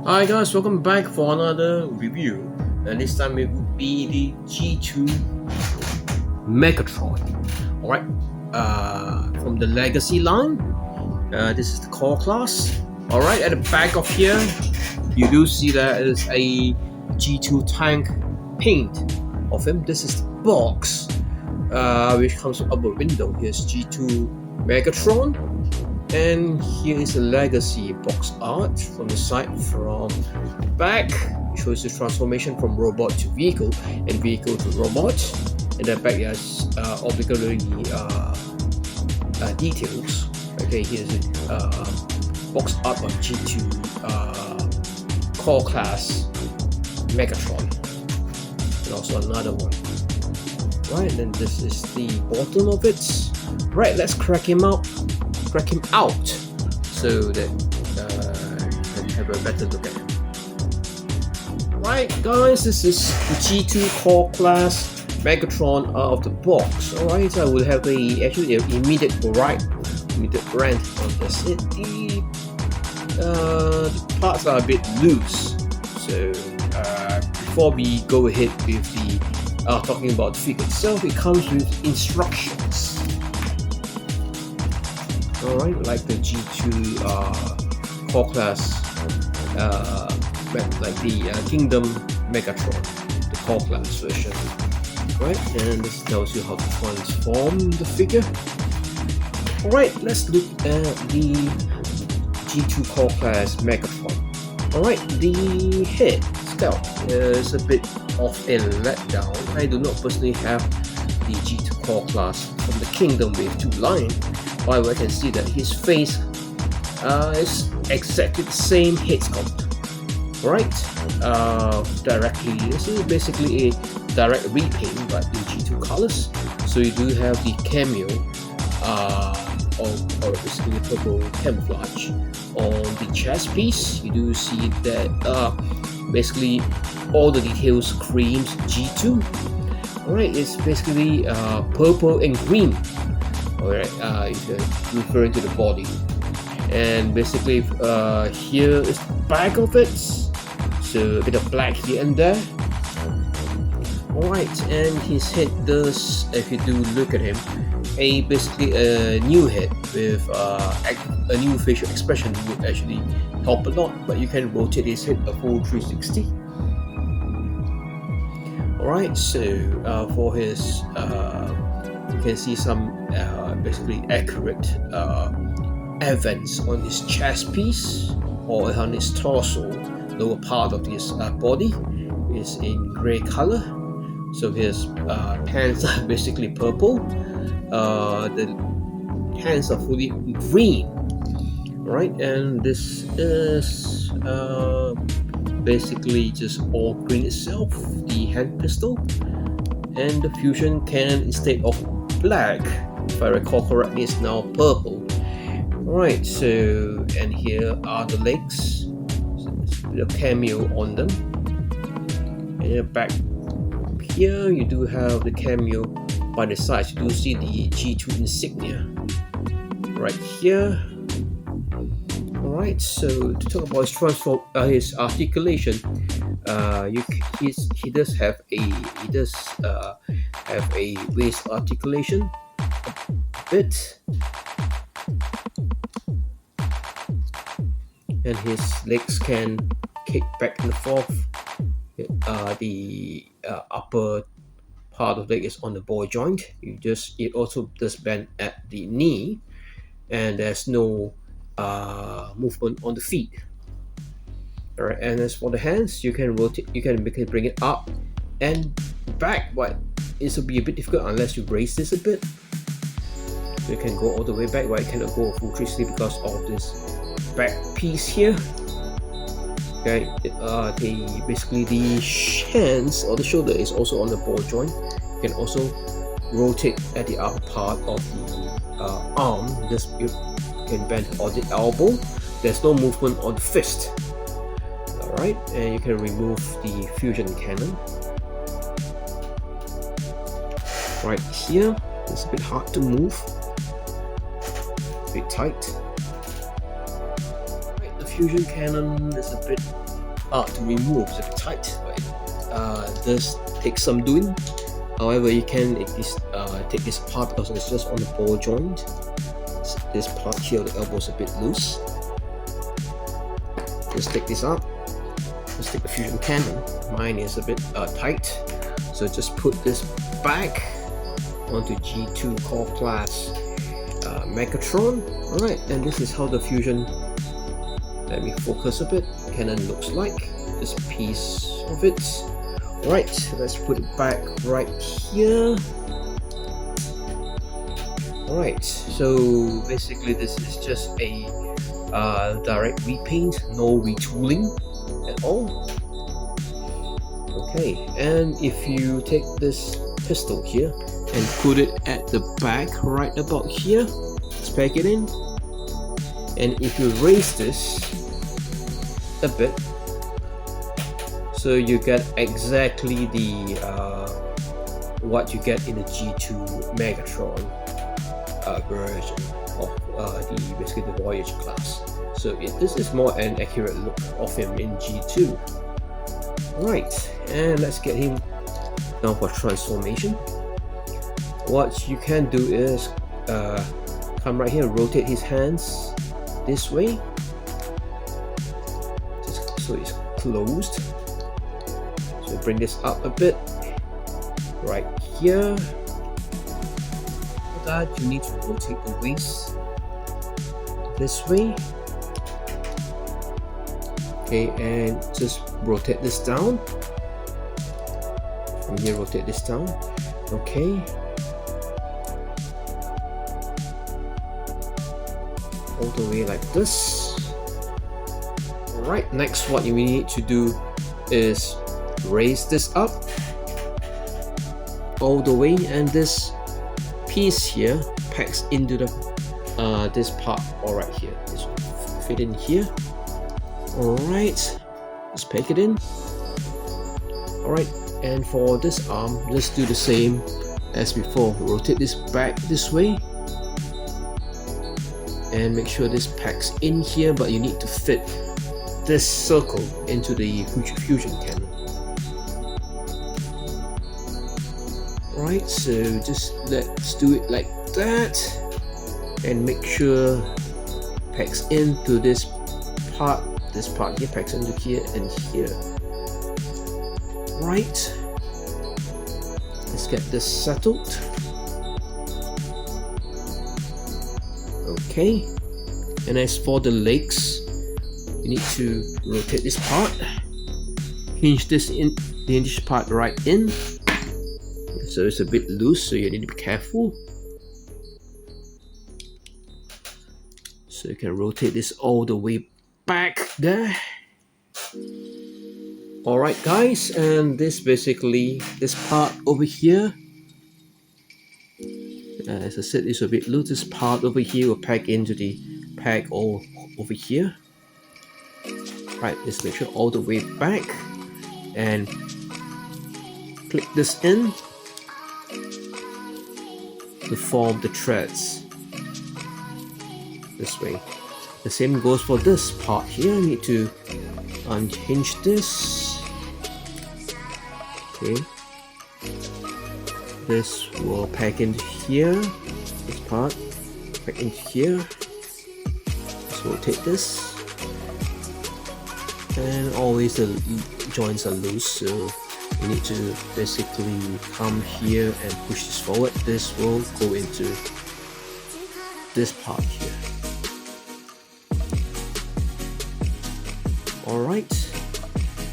Hi guys, welcome back for another review, and this time it will be the G2 Megatron. Alright, from the Legacy line, this is the core class. Alright, at the back of here, you do see there is a G2 tank paint of him. This is the box, which comes with upper window. Here's G2 Megatron. And here is a legacy box art from the side. From back, it shows the transformation from robot to vehicle and vehicle to robot. And then back has obligatory details. Okay, here's a box art of G2 core class Megatron, and also another one. Right, and then this is the bottom of it. Right, let's crack him out so that you can have a better look at it. Right guys, this is the G2 core class Megatron out of the box. Alright, I will have actually an immediate rant on this. The parts are a bit loose, so before we go ahead with the talking about the figure itself, it comes with instructions. Alright, like the G2 core class, like the Kingdom Megatron, the core class version. Right, and this tells you how to transform the figure. Alright, let's look at the G2 core class Megatron. Alright, the head sculpt is a bit of a letdown. I do not personally have the G2 core class from the Kingdom Wave 2 line. However, I can see that his face is exactly the same head sculpt. Right? Directly, this is basically a direct repaint, but in G2 colors. So you do have the cameo, or basically purple camouflage on the chest piece. You do see that basically all the details screams G2. Alright, it's basically purple and green. Alright, referring to the body, and basically here is the back of it, so a bit of black here and there. Alright, and his head does, if you do look at him, basically a new head with a new facial expression would actually help a lot, but you can rotate his head a full 360. Alright, so for his you can see some basically accurate events on his chest piece or on his torso. Lower part of his body is in gray color, so his pants are basically purple. The hands are fully green. Right, and this is basically just all green itself, the hand pistol, and the fusion cannon instead of black, if I recall correctly, is now purple. Right, so and here are the legs, so there's a bit of cameo on them, and back here you do have the cameo by the sides. You do see the G2 insignia right here. Alright, so to talk about his articulation, he does have a waist articulation a bit, and his legs can kick back and forth. The upper part of the leg is on the ball joint. It also does bend at the knee, and there's no movement on the feet. Alright, and as for the hands, you can rotate, you can bring it up and back, but it will be a bit difficult unless you raise this a bit. So you can go all the way back, but it cannot go full 360 because of this back piece here. Okay, basically the hands or the shoulder is also on the ball joint. You can also rotate at the upper part of the arm. Just you can bend on the elbow. There's no movement on the fist. Alright, and you can remove the fusion cannon. Right here, it's a bit hard to move. A bit tight. fusion cannon is a bit hard to remove, it's a bit tight, but this takes some doing. However, you can take this apart because it's just on the ball joint. This part here, the elbow is a bit loose. Just take this out. Let's take the fusion cannon. Mine is a bit tight, so just put this back onto G2 Core Class Megatron. Alright, and this is how the fusion, let me focus a bit, cannon looks like. This piece of it. Alright, let's put it back right here. Alright, so basically this is just a direct repaint, no retooling at all. Okay, and if you take this pistol here and put it at the back right about here, let's pack it in, and if you raise this a bit so you get exactly the what you get in the G2 Megatron version of basically the Voyager class. So this is more an accurate look of him in G2. Right, and let's get him now for transformation. What you can do is come right here, rotate his hands this way, just so it's closed. So bring this up a bit, right here. For that, you need to rotate the waist this way. Okay, and just rotate this down. From here, rotate this down. Okay. All the way like this. Alright, next what you need to do is raise this up all the way, and this piece here packs into the this part all right here. This will fit in here. Alright, let's pack it in. Alright, and for this arm, let's do the same as before. Rotate this back this way and make sure this packs in here, but you need to fit this circle into the fusion cannon. Right, so just let's do it like that, and make sure packs into this part. This part here packs into here and here. Right, let's get this settled. Okay, and as for the legs, you need to rotate this part, hinge this in, the hinge part right in, so it's a bit loose, so you need to be careful. So you can rotate this all the way back there. Alright guys, and this basically, this part over here, as I said, it's a bit loose. This part over here will pack into the pack all over here. Right, let's make sure all the way back and click this in to form the threads this way. The same goes for this part here. I need to unhinge this. Okay, this will pack into here. This part pack into here. Let's rotate this, and always the joints are loose, so you need to basically come here and push this forward. This will go into this part here. Alright,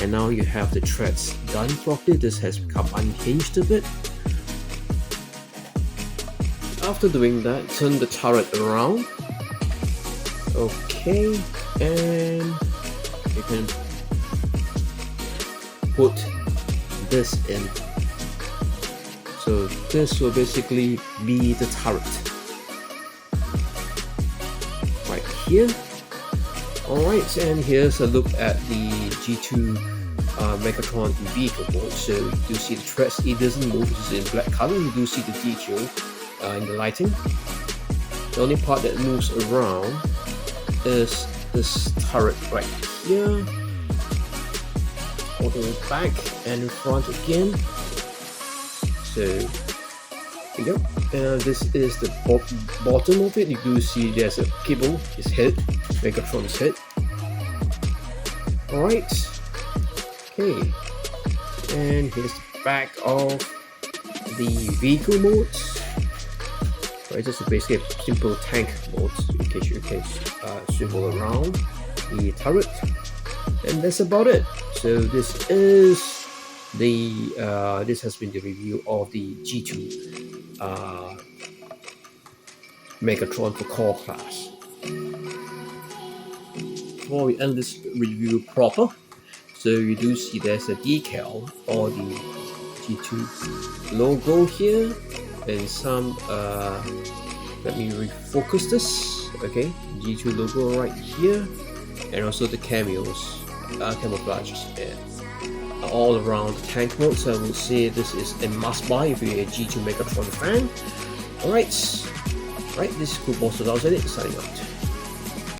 and now you have the threads done properly. This has become unhinged a bit. After doing that, turn the turret around. Okay, and you can put this in. So this will basically be the turret right here. Alright, and here's a look at the G2 Megatron vehicle board. So you do see the threads, it doesn't move, it's in black color. You do see the detail in the lighting. The only part that moves around is this turret right here, all the way back and in front again. So there you go. This is the bottom of it. You do see there's a cable, his head, Megatron's head. Alright, okay, and here's the back of the vehicle modes. Right, just basically a simple tank mode in case you can swivel around the turret, and that's about it. So this is the this has been the review of the G2 Megatron for core class. Before we end this review proper, so you do see there's a decal or the G2 logo here, and some let me refocus this. Okay, G2 logo right here, and also the cameos, camouflages all around the tank mode. So I would say this is a must buy if you're a G2 Megatron fan. Alright, this is Cool Boss signing out.